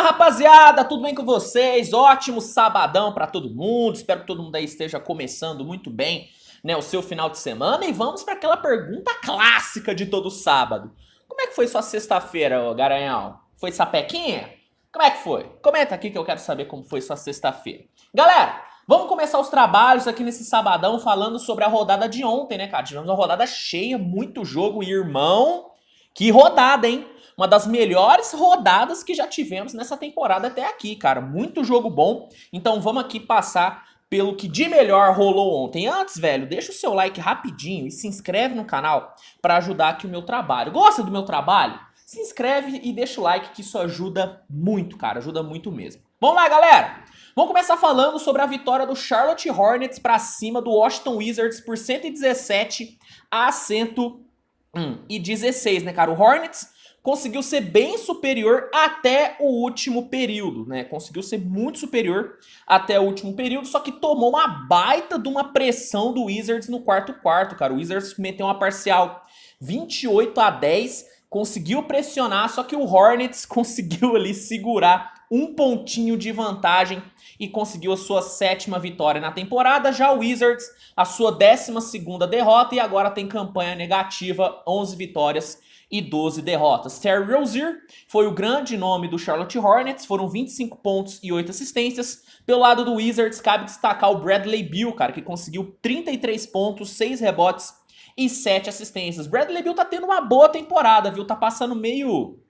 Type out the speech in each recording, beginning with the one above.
Rapaziada, tudo bem com vocês? Ótimo sabadão pra todo mundo. Espero que todo mundo aí esteja começando muito bem, né, o seu final de semana. E vamos para aquela pergunta clássica de todo sábado. Como é que foi sua sexta-feira, ô Garanhão? Foi sapequinha? Como é que foi? Comenta aqui que eu quero saber como foi sua sexta-feira. Galera, vamos começar os trabalhos aqui nesse sabadão falando sobre a rodada de ontem, né, cara? Tivemos uma rodada cheia, muito jogo, irmão. Que rodada, hein? Uma das melhores rodadas que já tivemos nessa temporada até aqui, cara. Muito jogo bom. Então vamos aqui passar pelo que de melhor rolou ontem. Antes, velho, deixa o seu like rapidinho e se inscreve no canal para ajudar aqui o meu trabalho. Gosta do meu trabalho? Se inscreve e deixa o like que isso ajuda muito, cara. Ajuda muito mesmo. Vamos lá, galera! Vamos começar falando sobre a vitória do Charlotte Hornets para cima do Washington Wizards por 117 a 116, né, cara? O Hornets conseguiu ser bem superior até o último período, né? Conseguiu ser muito superior até o último período, só que tomou uma baita de uma pressão do Wizards no quarto, cara. O Wizards meteu uma parcial 28 a 10, conseguiu pressionar, só que o Hornets conseguiu ali segurar um pontinho de vantagem e conseguiu a sua 7ª vitória na temporada. Já o Wizards, a sua 12ª derrota e agora tem campanha negativa, 11 vitórias e 12 derrotas. Terry Rozier foi o grande nome do Charlotte Hornets, foram 25 pontos e 8 assistências. Pelo lado do Wizards, cabe destacar o Bradley Beal, cara, que conseguiu 33 pontos, 6 rebotes e 7 assistências. Bradley Beal tá tendo uma boa temporada, viu? Tá passando meio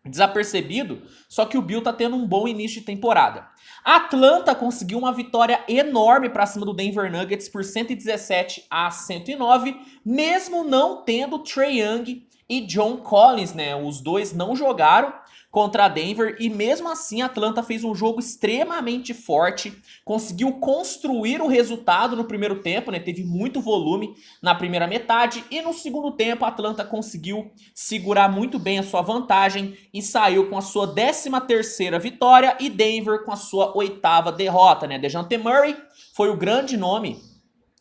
desapercebido, só que o Beal tá tendo um bom início de temporada. A Atlanta conseguiu uma vitória enorme para cima do Denver Nuggets por 117 a 109, mesmo não tendo Trae Young e John Collins, né? Os dois não jogaram contra a Denver e mesmo assim a Atlanta fez um jogo extremamente forte, conseguiu construir o resultado no primeiro tempo, né? Teve muito volume na primeira metade e no segundo tempo a Atlanta conseguiu segurar muito bem a sua vantagem e saiu com a sua 13ª vitória e Denver com a sua 8ª derrota, né? DeJounte Murray foi o grande nome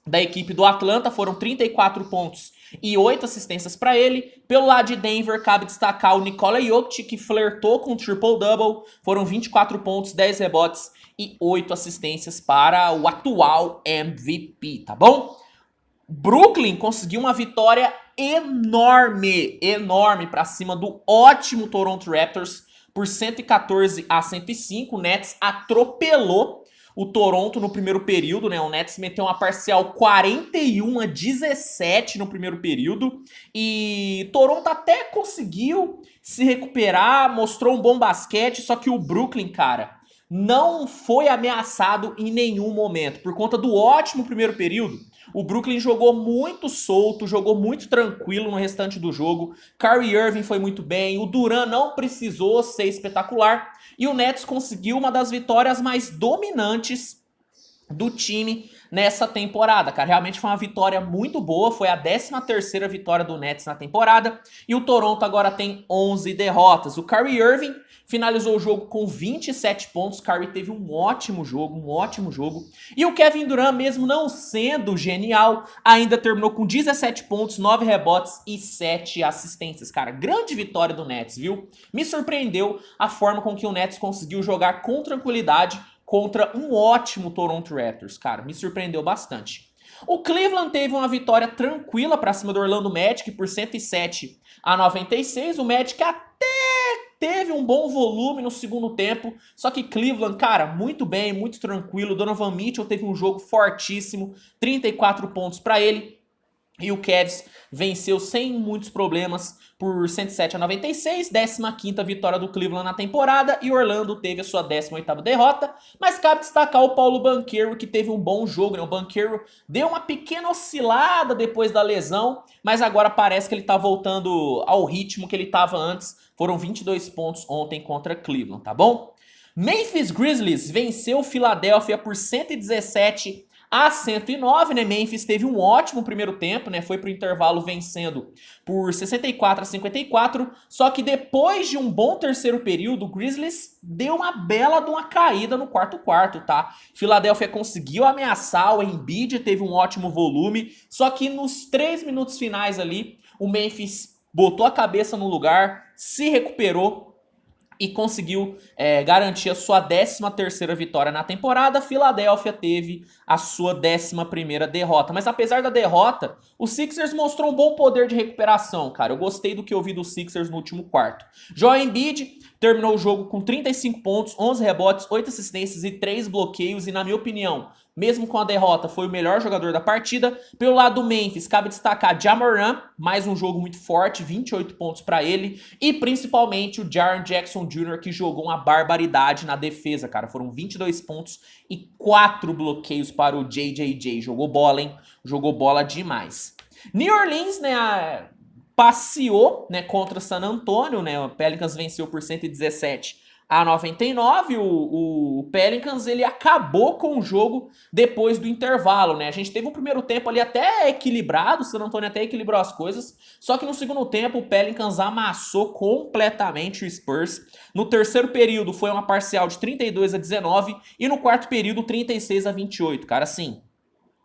da equipe do Atlanta, foram 34 pontos e 8 assistências para ele. Pelo lado de Denver, cabe destacar o Nikola Jokic, que flertou com o triple-double. Foram 24 pontos, 10 rebotes e 8 assistências para o atual MVP, tá bom? Brooklyn conseguiu uma vitória enorme para cima do ótimo Toronto Raptors por 114 a 105. O Nets atropelou o Toronto no primeiro período, né? O Nets meteu uma parcial 41 a 17 no primeiro período. E Toronto até conseguiu se recuperar, mostrou um bom basquete, só que o Brooklyn, cara, não foi ameaçado em nenhum momento. Por conta do ótimo primeiro período, o Brooklyn jogou muito solto, jogou muito tranquilo no restante do jogo. Kyrie Irving foi muito bem, o Durant não precisou ser espetacular. E o Nets conseguiu uma das vitórias mais dominantes do time nessa temporada, cara. Realmente foi uma vitória muito boa, foi a 13ª vitória do Nets na temporada. E o Toronto agora tem 11 derrotas. O Kyrie Irving finalizou o jogo com 27 pontos. O Kyrie teve um ótimo jogo. E o Kevin Durant, mesmo não sendo genial, ainda terminou com 17 pontos, 9 rebotes e 7 assistências, cara. Grande vitória do Nets, viu? Me surpreendeu a forma com que o Nets conseguiu jogar com tranquilidade contra um ótimo Toronto Raptors, cara. Me surpreendeu bastante. O Cleveland teve uma vitória tranquila para cima do Orlando Magic por 107 a 96. O Magic até teve um bom volume no segundo tempo, só que Cleveland, cara, muito bem, muito tranquilo. Donovan Mitchell teve um jogo fortíssimo, 34 pontos para ele. E o Cavs venceu sem muitos problemas por 107 a 96, 15ª vitória do Cleveland na temporada, e Orlando teve a sua 18ª derrota, mas cabe destacar o Paulo Banchero, que teve um bom jogo, né? O Banchero deu uma pequena oscilada depois da lesão, mas agora parece que ele tá voltando ao ritmo que ele tava antes. Foram 22 pontos ontem contra Cleveland, tá bom? Memphis Grizzlies venceu o Philadelphia por 117 a 109, né? Memphis teve um ótimo primeiro tempo, né? Foi pro intervalo vencendo por 64 a 54, só que depois de um bom terceiro período, o Grizzlies deu uma bela de uma caída no quarto, tá? Philadelphia conseguiu ameaçar, o Embiid teve um ótimo volume, só que nos 3 minutos finais ali, o Memphis botou a cabeça no lugar, se recuperou e conseguiu garantir a sua 13ª vitória na temporada. Philadelphia teve a sua 11ª derrota. Mas apesar da derrota, o Sixers mostrou um bom poder de recuperação, cara. Eu gostei do que eu vi do Sixers no último quarto. Joel Embiid terminou o jogo com 35 pontos, 11 rebotes, 8 assistências e 3 bloqueios. E na minha opinião, mesmo com a derrota, foi o melhor jogador da partida. Pelo lado do Memphis, cabe destacar Ja Morant, mais um jogo muito forte, 28 pontos para ele. E principalmente o Jaren Jackson Jr., que jogou uma barbaridade na defesa, cara. Foram 22 pontos e 4 bloqueios para o JJJ. Jogou bola, hein? Jogou bola demais. New Orleans, né, passeou, né, contra San Antonio, né? O Pelicans venceu por 117-99, o Pelicans ele acabou com o jogo depois do intervalo, né? A gente teve um primeiro tempo ali até equilibrado, o San Antonio até equilibrou as coisas, só que no segundo tempo o Pelicans amassou completamente o Spurs. No terceiro período foi uma parcial de 32-19 e no quarto período 36-28, cara, assim,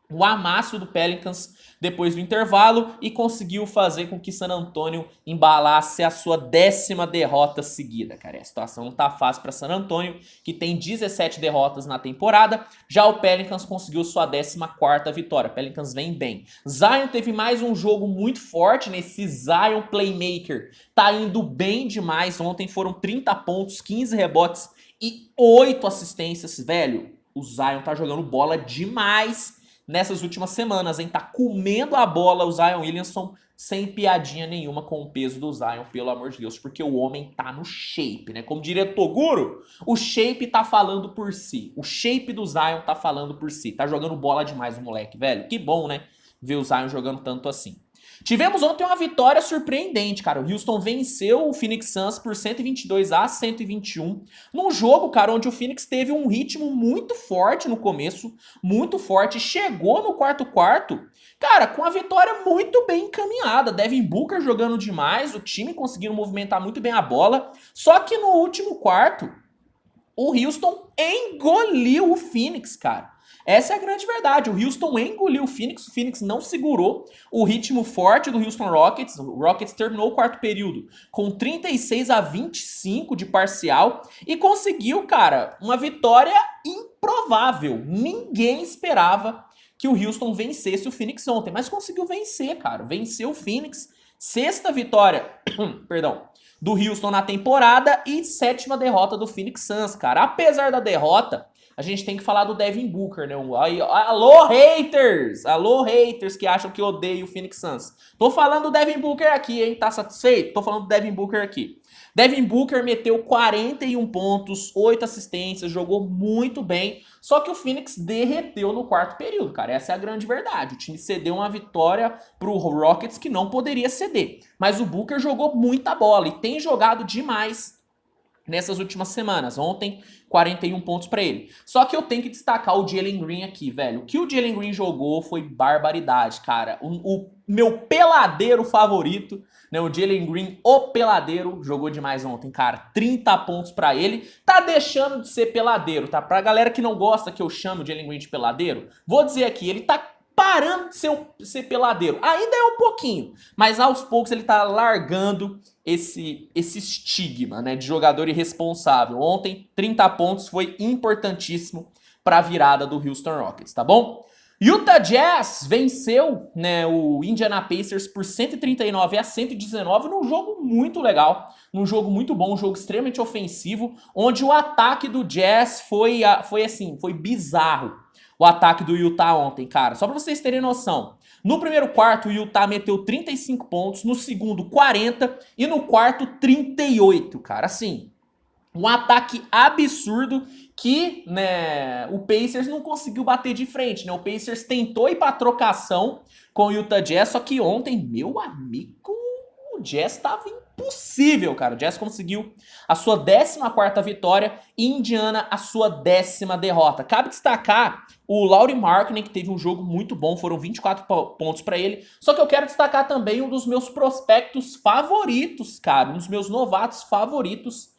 o amasso do Pelicans depois do intervalo e conseguiu fazer com que San Antonio embalasse a sua 10ª derrota seguida, cara. A situação não tá fácil para San Antonio, que tem 17 derrotas na temporada. Já o Pelicans conseguiu sua 14ª vitória. O Pelicans vem bem. Zion teve mais um jogo muito forte, nesse Zion Playmaker. Tá indo bem demais. Ontem foram 30 pontos, 15 rebotes e 8 assistências, velho. O Zion tá jogando bola demais nessas últimas semanas, hein? Tá comendo a bola o Zion Williamson sem piadinha nenhuma com o peso do Zion, pelo amor de Deus, porque o homem tá no shape, né? Como diria Toguro, o shape tá falando por si. O shape do Zion tá falando por si. Tá jogando bola demais o moleque, velho. Que bom, né? Ver o Zion jogando tanto assim. Tivemos ontem uma vitória surpreendente, cara. O Houston venceu o Phoenix Suns por 122-121. Num jogo, cara, onde o Phoenix teve um ritmo muito forte no começo, muito forte. Chegou no quarto, cara, com a vitória muito bem encaminhada. Devin Booker jogando demais, o time conseguindo movimentar muito bem a bola. Só que no último quarto, o Houston engoliu o Phoenix, cara. Essa é a grande verdade. O Houston engoliu o Phoenix não segurou o ritmo forte do Houston Rockets. O Rockets terminou o quarto período com 36-25 de parcial e conseguiu, cara, uma vitória improvável. Ninguém esperava que o Houston vencesse o Phoenix ontem, mas conseguiu vencer, cara. Venceu o Phoenix. 6ª vitória, perdão, do Houston na temporada e 7ª derrota do Phoenix Suns, cara. Apesar da derrota, a gente tem que falar do Devin Booker, né? Alô, haters! Alô, haters que acham que odeio o Phoenix Suns. Tô falando do Devin Booker aqui, hein? Tá satisfeito? Tô falando do Devin Booker aqui. Devin Booker meteu 41 pontos, 8 assistências, jogou muito bem. Só que o Phoenix derreteu no quarto período, cara. Essa é a grande verdade. O time cedeu uma vitória pro Rockets que não poderia ceder. Mas o Booker jogou muita bola e tem jogado demais nessas últimas semanas. Ontem, 41 pontos pra ele. Só que eu tenho que destacar o Jalen Green aqui, velho. O que o Jalen Green jogou foi barbaridade, cara. O meu peladeiro favorito, né, o Jalen Green, o peladeiro, jogou demais ontem, cara. 30 pontos pra ele. Tá deixando de ser peladeiro, tá? Pra galera que não gosta que eu chame o Jalen Green de peladeiro, vou dizer aqui, ele tá parando de ser peladeiro. Ainda é um pouquinho, mas aos poucos ele tá largando esse estigma, né, de jogador irresponsável. Ontem, 30 pontos foi importantíssimo para a virada do Houston Rockets, tá bom? Utah Jazz venceu, né, o Indiana Pacers por 139-119 num jogo muito legal, num jogo muito bom, um jogo extremamente ofensivo, onde o ataque do Jazz foi bizarro. O ataque do Utah ontem, cara. Só pra vocês terem noção. No primeiro quarto, o Utah meteu 35 pontos. No segundo, 40. E no quarto, 38, cara. Assim, um ataque absurdo que, né, o Pacers não conseguiu bater de frente, né? O Pacers tentou ir pra trocação com o Utah Jazz, só que ontem, meu amigo, o Jazz tava impossível, cara. O Jazz conseguiu a sua 14ª vitória e Indiana a sua 10ª derrota. Cabe destacar o Lauri Markkanen, que teve um jogo muito bom, foram 24 pontos pra ele. Só que eu quero destacar também um dos meus prospectos favoritos, cara, um dos meus novatos favoritos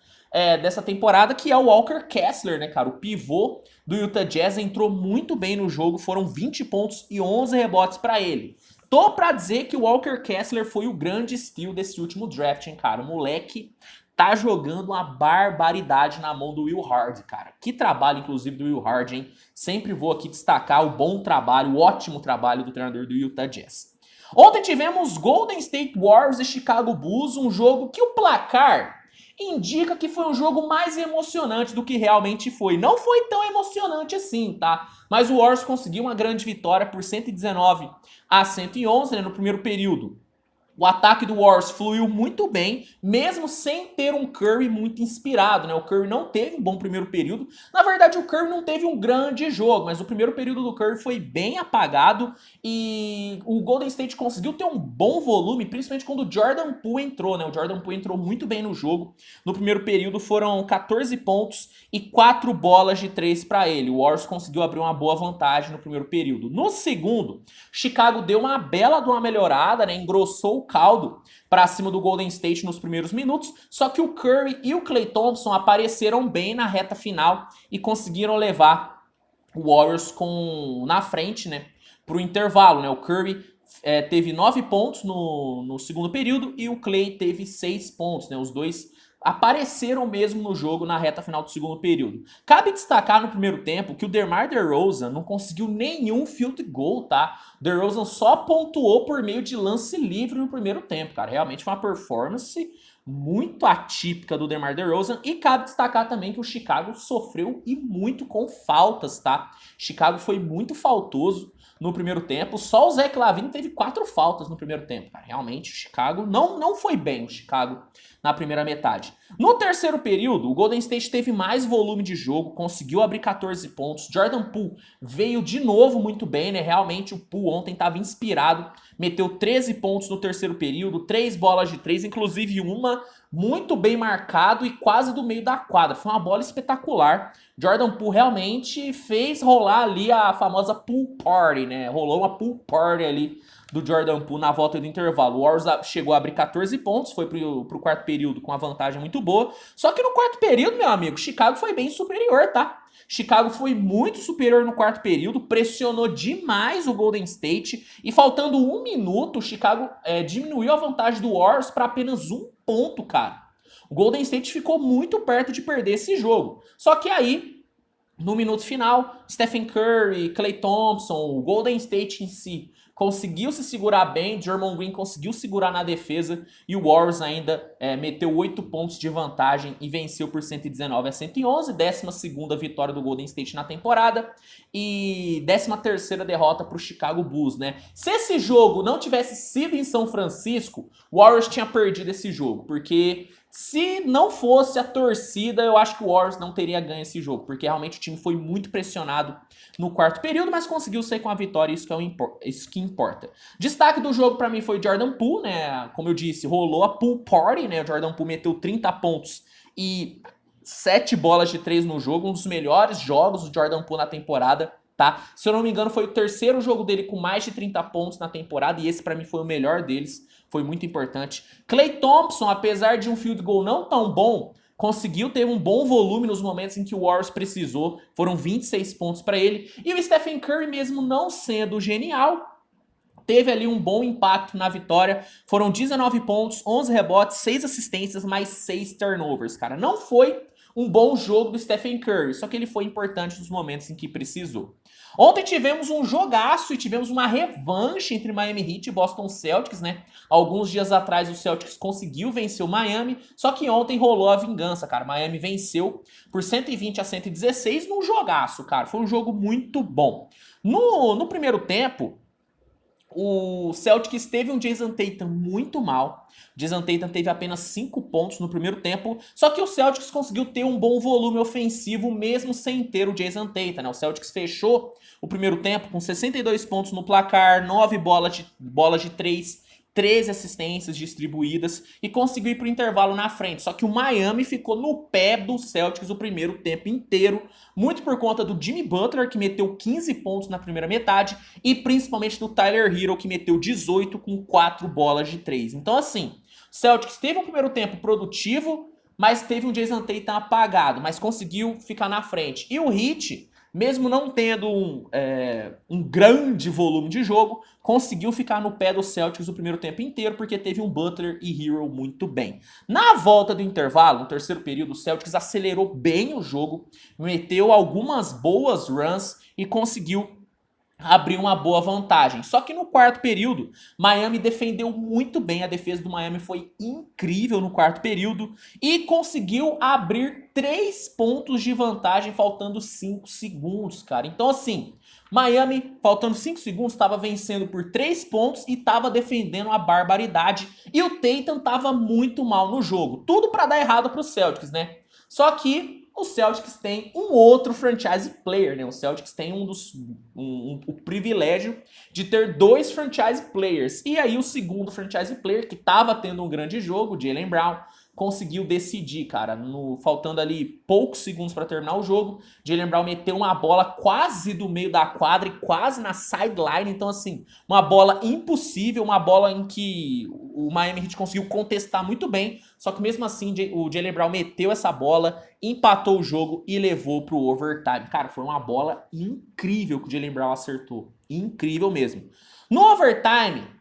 dessa temporada, que é o Walker Kessler, né, cara? O pivô do Utah Jazz entrou muito bem no jogo, foram 20 pontos e 11 rebotes pra ele. Tô pra dizer que o Walker Kessler foi o grande steal desse último draft, hein, cara? O moleque tá jogando uma barbaridade na mão do Will Hardy, cara. Que trabalho, inclusive, do Will Hardy, hein? Sempre vou aqui destacar o bom trabalho, o ótimo trabalho do treinador do Utah Jazz. Ontem tivemos Golden State Warriors e Chicago Bulls, um jogo que o placar indica que foi um jogo mais emocionante do que realmente foi. Não foi tão emocionante assim, tá? Mas o Warriors conseguiu uma grande vitória por 119-111, né, no primeiro período. O ataque do Warriors fluiu muito bem, mesmo sem ter um Curry muito inspirado, né? O Curry não teve um bom primeiro período. Na verdade, o Curry não teve um grande jogo, mas o primeiro período do Curry foi bem apagado e o Golden State conseguiu ter um bom volume, principalmente quando o Jordan Poole entrou, né? O Jordan Poole entrou muito bem no jogo. No primeiro período foram 14 pontos e 4 bolas de 3 para ele. O Warriors conseguiu abrir uma boa vantagem no primeiro período. No segundo, Chicago deu uma bela de uma melhorada, né? Engrossou o caldo para cima do Golden State nos primeiros minutos, só que o Curry e o Klay Thompson apareceram bem na reta final e conseguiram levar o Warriors na frente, né, pro intervalo, né? O Curry teve 9 pontos no segundo período e o Klay teve 6 pontos, né? Os dois apareceram mesmo no jogo na reta final do segundo período. Cabe destacar no primeiro tempo que o DeMar DeRozan não conseguiu nenhum field goal, tá? O DeRozan só pontuou por meio de lance livre no primeiro tempo, cara. Realmente foi uma performance muito atípica do DeMar DeRozan. E cabe destacar também que o Chicago sofreu e muito com faltas, tá? Chicago foi muito faltoso no primeiro tempo. Só o Zach LaVine teve 4 faltas no primeiro tempo, cara. Realmente o Chicago não foi bem, o Chicago, na primeira metade. No terceiro período, o Golden State teve mais volume de jogo, conseguiu abrir 14 pontos. Jordan Poole veio de novo muito bem, né? Realmente o Poole ontem estava inspirado, meteu 13 pontos no terceiro período, 3 bolas de 3, inclusive uma muito bem marcado e quase do meio da quadra. Foi uma bola espetacular. Jordan Poole realmente fez rolar ali a famosa pool party, né? Rolou uma pool party ali do Jordan Poole na volta do intervalo. O Warriors chegou a abrir 14 pontos, foi pro quarto período com uma vantagem muito boa. Só que no quarto período, meu amigo, Chicago foi bem superior, tá? Chicago foi muito superior no quarto período, pressionou demais o Golden State e faltando 1 minuto, o Chicago diminuiu a vantagem do Warriors para apenas 1 ponto, cara. O Golden State ficou muito perto de perder esse jogo. Só que aí, no minuto final, Stephen Curry, Klay Thompson, o Golden State em si conseguiu se segurar bem, Draymond Green conseguiu segurar na defesa e o Warriors ainda meteu 8 pontos de vantagem e venceu por 119-111, 12ª vitória do Golden State na temporada e 13ª derrota para o Chicago Bulls, né? Se esse jogo não tivesse sido em São Francisco, o Warriors tinha perdido esse jogo, porque se não fosse a torcida, eu acho que o Warriors não teria ganho esse jogo, porque realmente o time foi muito pressionado no quarto período, mas conseguiu sair com a vitória, isso que importa. Destaque do jogo pra mim foi Jordan Poole, né? Como eu disse, rolou a pool party, né? O Jordan Poole meteu 30 pontos e 7 bolas de 3 no jogo, um dos melhores jogos do Jordan Poole na temporada, tá? Se eu não me engano, foi o terceiro jogo dele com mais de 30 pontos na temporada e esse pra mim foi o melhor deles. Foi muito importante. Klay Thompson, apesar de um field goal não tão bom, conseguiu ter um bom volume nos momentos em que o Warriors precisou. Foram 26 pontos para ele. E o Stephen Curry, mesmo não sendo genial, teve ali um bom impacto na vitória. Foram 19 pontos, 11 rebotes, 6 assistências, mais 6 turnovers, cara. Não foi um bom jogo do Stephen Curry, só que ele foi importante nos momentos em que precisou. Ontem tivemos um jogaço e tivemos uma revanche entre Miami Heat e Boston Celtics, né? Alguns dias atrás o Celtics conseguiu vencer o Miami, só que ontem rolou a vingança, cara. Miami venceu por 120-116 num jogaço, cara. Foi um jogo muito bom. No primeiro tempo, o Celtics teve um Jason Tatum muito mal. Jason Tatum teve apenas 5 pontos no primeiro tempo, só que o Celtics conseguiu ter um bom volume ofensivo mesmo sem ter o Jason Tatum, né? O Celtics fechou o primeiro tempo com 62 pontos no placar, 9 bolas de 3, 13 assistências distribuídas e conseguiu ir para o intervalo na frente. Só que o Miami ficou no pé do Celtics o primeiro tempo inteiro, muito por conta do Jimmy Butler, que meteu 15 pontos na primeira metade, e principalmente do Tyler Herro, que meteu 18 com 4 bolas de 3. Então assim, o Celtics teve um primeiro tempo produtivo, mas teve um Jason Tatum apagado, mas conseguiu ficar na frente. E o Heat mesmo não tendo um grande volume de jogo, conseguiu ficar no pé do Celtics o primeiro tempo inteiro, porque teve um Butler e Hero muito bem. Na volta do intervalo, no terceiro período, o Celtics acelerou bem o jogo, meteu algumas boas runs e conseguiu abriu uma boa vantagem. Só que no quarto período, Miami defendeu muito bem. A defesa do Miami foi incrível no quarto período e conseguiu abrir 3 pontos de vantagem faltando 5 segundos, cara. Então assim, Miami, faltando 5 segundos, estava vencendo por 3 pontos e estava defendendo uma barbaridade. E o Tatum estava muito mal no jogo. Tudo para dar errado para os Celtics, né? Só que o Celtics tem um outro franchise player, né? O Celtics tem o privilégio de ter 2 franchise players. E aí o segundo franchise player, que estava tendo um grande jogo, Jaylen Brown, conseguiu decidir, cara. Faltando ali poucos segundos para terminar o jogo, Jaylen Brown meteu uma bola quase do meio da quadra e quase na sideline. Então, assim, uma bola impossível, uma bola em que o Miami Heat conseguiu contestar muito bem. Só que mesmo assim, o Jaylen Brown meteu essa bola, empatou o jogo e levou pro overtime. Cara, foi uma bola incrível que o Jaylen Brown acertou. Incrível mesmo. No overtime,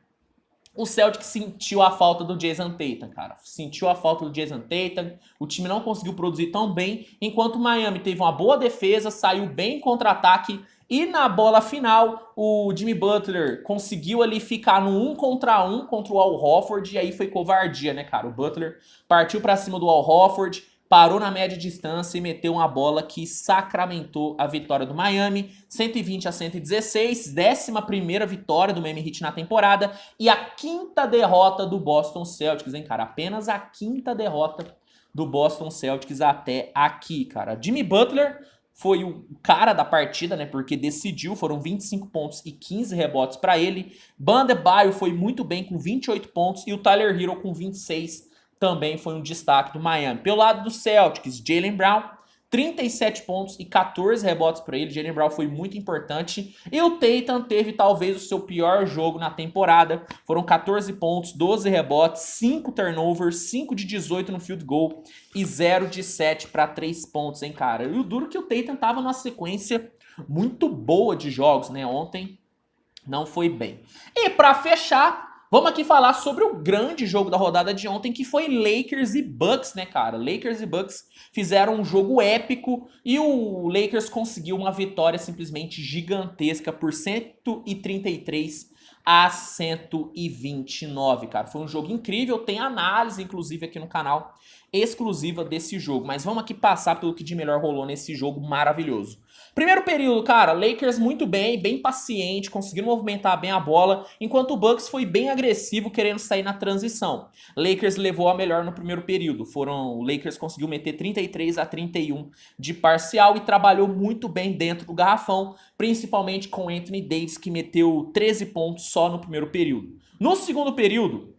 o Celtic sentiu a falta do Jason Tatum, cara. Sentiu a falta do Jason Tatum. O time não conseguiu produzir tão bem, enquanto o Miami teve uma boa defesa, saiu bem em contra-ataque. E na bola final, o Jimmy Butler conseguiu ali ficar no 1 contra 1 contra o Al Horford. E aí foi covardia, né, cara? O Butler partiu pra cima do Al Horford, parou na média distância e meteu uma bola que sacramentou a vitória do Miami, 120-116, 11ª vitória do Miami Heat na temporada e a 5ª derrota do Boston Celtics, hein, cara? Apenas a 5ª derrota do Boston Celtics até aqui, cara. Jimmy Butler foi o cara da partida, né, porque decidiu, foram 25 pontos e 15 rebotes para ele. Bam Adebayo foi muito bem com 28 pontos e o Tyler Hero com 26 também foi um destaque do Miami. Pelo lado do Celtics, Jaylen Brown, 37 pontos e 14 rebotes para ele. Jaylen Brown foi muito importante. E o Tatum teve talvez o seu pior jogo na temporada. Foram 14 pontos, 12 rebotes, 5 turnovers, 5 de 18 no field goal e 0 de 7 para 3 pontos, hein, cara? E o duro que o Tatum tava numa sequência muito boa de jogos, né? Ontem não foi bem. E para fechar, vamos aqui falar sobre o grande jogo da rodada de ontem, que foi Lakers e Bucks, né, cara? Lakers e Bucks fizeram um jogo épico e o Lakers conseguiu uma vitória simplesmente gigantesca por 133-129, cara. Foi um jogo incrível, tem análise, inclusive, aqui no canal, exclusiva desse jogo. Mas vamos aqui passar pelo que de melhor rolou nesse jogo maravilhoso. Primeiro período, cara, Lakers muito bem, bem paciente, conseguindo movimentar bem a bola, enquanto o Bucks foi bem agressivo, querendo sair na transição. Lakers levou a melhor no primeiro período. O Lakers conseguiu meter 33-31 de parcial e trabalhou muito bem dentro do garrafão, principalmente com Anthony Davis, que meteu 13 pontos só no primeiro período. No segundo período,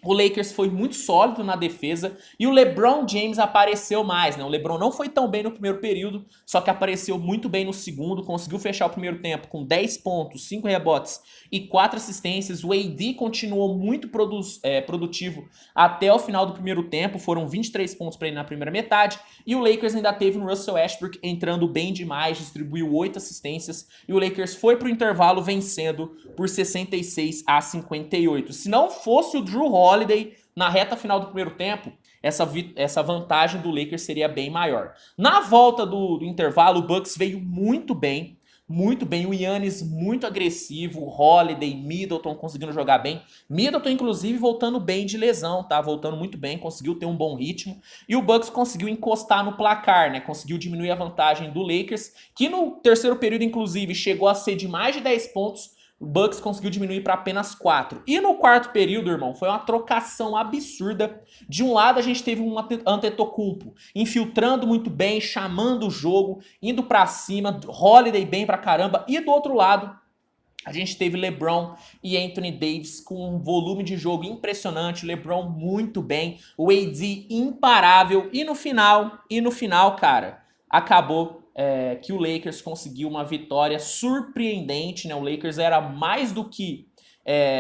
o Lakers foi muito sólido na defesa e o LeBron James apareceu mais, né? O LeBron não foi tão bem no primeiro período, só que apareceu muito bem no segundo, conseguiu fechar o primeiro tempo com 10 pontos, 5 rebotes e 4 assistências. O AD continuou muito produtivo até o final do primeiro tempo, foram 23 pontos para ele na primeira metade, e o Lakers ainda teve um Russell Westbrook entrando bem demais, distribuiu 8 assistências, e o Lakers foi pro intervalo vencendo por 66-58. Se não fosse o Jrue Holiday na reta final do primeiro tempo, essa vantagem do Lakers seria bem maior. Na volta do intervalo, o Bucks veio muito bem, o Giannis muito agressivo, o Holiday, Middleton conseguindo jogar bem, Middleton inclusive voltando bem de lesão, tá? Voltando muito bem, conseguiu ter um bom ritmo, e o Bucks conseguiu encostar no placar, né? Conseguiu diminuir a vantagem do Lakers, que no terceiro período inclusive chegou a ser de mais de 10 pontos, o Bucks conseguiu diminuir para apenas 4. E no quarto período, irmão, foi uma trocação absurda. De um lado a gente teve um Antetokounmpo infiltrando muito bem, chamando o jogo, indo para cima, Holiday bem pra caramba. E do outro lado, a gente teve LeBron e Anthony Davis com um volume de jogo impressionante, LeBron muito bem, o AD imparável. E no final, cara, acabou que o Lakers conseguiu uma vitória surpreendente, né? O Lakers era mais do que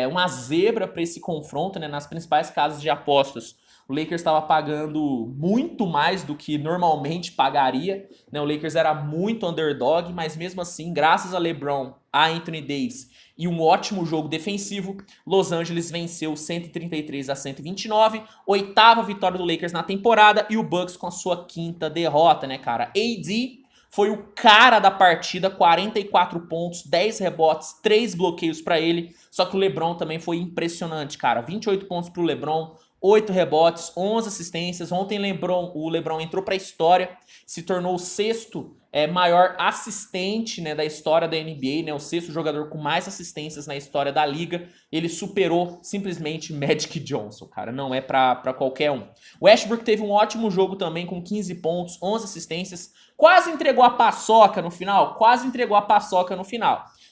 uma zebra para esse confronto, né? Nas principais casas de apostas, O Lakers estava pagando muito mais do que normalmente pagaria, né? O Lakers era muito underdog, mas mesmo assim, graças a LeBron, a Anthony Davis e um ótimo jogo defensivo, Los Angeles venceu 133-129, oitava vitória do Lakers na temporada e o Bucks com a sua quinta derrota, né, cara? AD foi o cara da partida, 44 pontos, 10 rebotes, 3 bloqueios para ele. Só que o LeBron também foi impressionante, cara. 28 pontos pro LeBron, 8 rebotes, 11 assistências. Ontem o LeBron entrou para a história, se tornou o sexto maior assistente, né, da história da NBA, né, o sexto jogador com mais assistências na história da liga. Ele superou simplesmente Magic Johnson, cara, não é pra qualquer um. O Westbrook teve um ótimo jogo também com 15 pontos, 11 assistências, quase entregou a paçoca no final,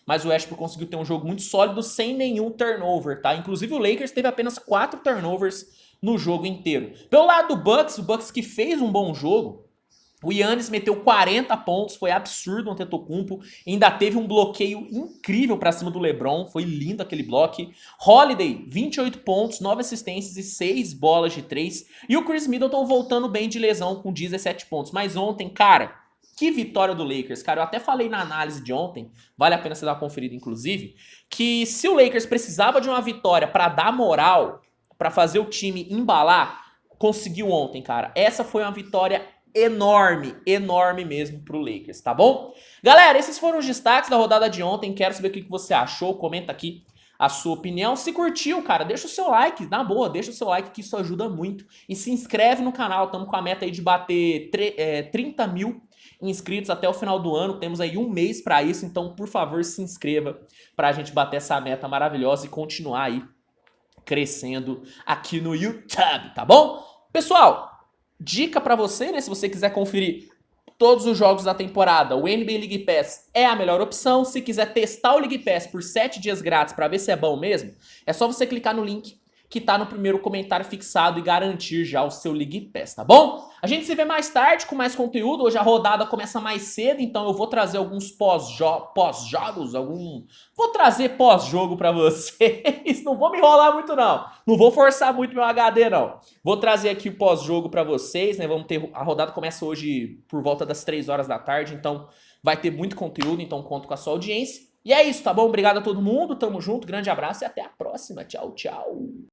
mas o Westbrook conseguiu ter um jogo muito sólido sem nenhum turnover, tá? Inclusive o Lakers teve apenas 4 turnovers no jogo inteiro. Pelo lado do Bucks, o Bucks que fez um bom jogo, o Giannis meteu 40 pontos, foi absurdo o Antetokounmpo, ainda teve um bloqueio incrível pra cima do LeBron, foi lindo aquele bloco. Holiday, 28 pontos, 9 assistências e 6 bolas de 3. E o Chris Middleton voltando bem de lesão com 17 pontos. Mas ontem, cara, que vitória do Lakers, cara. Eu até falei na análise de ontem, vale a pena você dar uma conferida inclusive, que se o Lakers precisava de uma vitória pra dar moral, pra fazer o time embalar, conseguiu ontem, cara. Essa foi uma vitória enorme, enorme mesmo pro Lakers, tá bom? Galera, esses foram os destaques da rodada de ontem, quero saber o que você achou, comenta aqui a sua opinião. Se curtiu, cara, deixa o seu like, na boa, deixa o seu like que isso ajuda muito. E se inscreve no canal, estamos com a meta aí de bater 30 mil inscritos até o final do ano, temos aí um mês pra isso, então por favor se inscreva pra gente bater essa meta maravilhosa e continuar aí crescendo aqui no YouTube, tá bom? Pessoal, dica pra você, né, se você quiser conferir todos os jogos da temporada, o NBA League Pass é a melhor opção. Se quiser testar o League Pass por 7 dias grátis pra ver se é bom mesmo, é só você clicar no link que tá no primeiro comentário fixado e garantir já o seu League Pass, tá bom? A gente se vê mais tarde com mais conteúdo. Hoje a rodada começa mais cedo, então eu vou trazer alguns pós-jogos, Vou trazer pós-jogo pra vocês. Não vou me enrolar muito, não. Não vou forçar muito meu HD, não. Vou trazer aqui o pós-jogo pra vocês, né? A rodada começa hoje por volta das 3 horas da tarde, então vai ter muito conteúdo, então conto com a sua audiência. E é isso, tá bom? Obrigado a todo mundo, tamo junto, grande abraço e até a próxima. Tchau, tchau.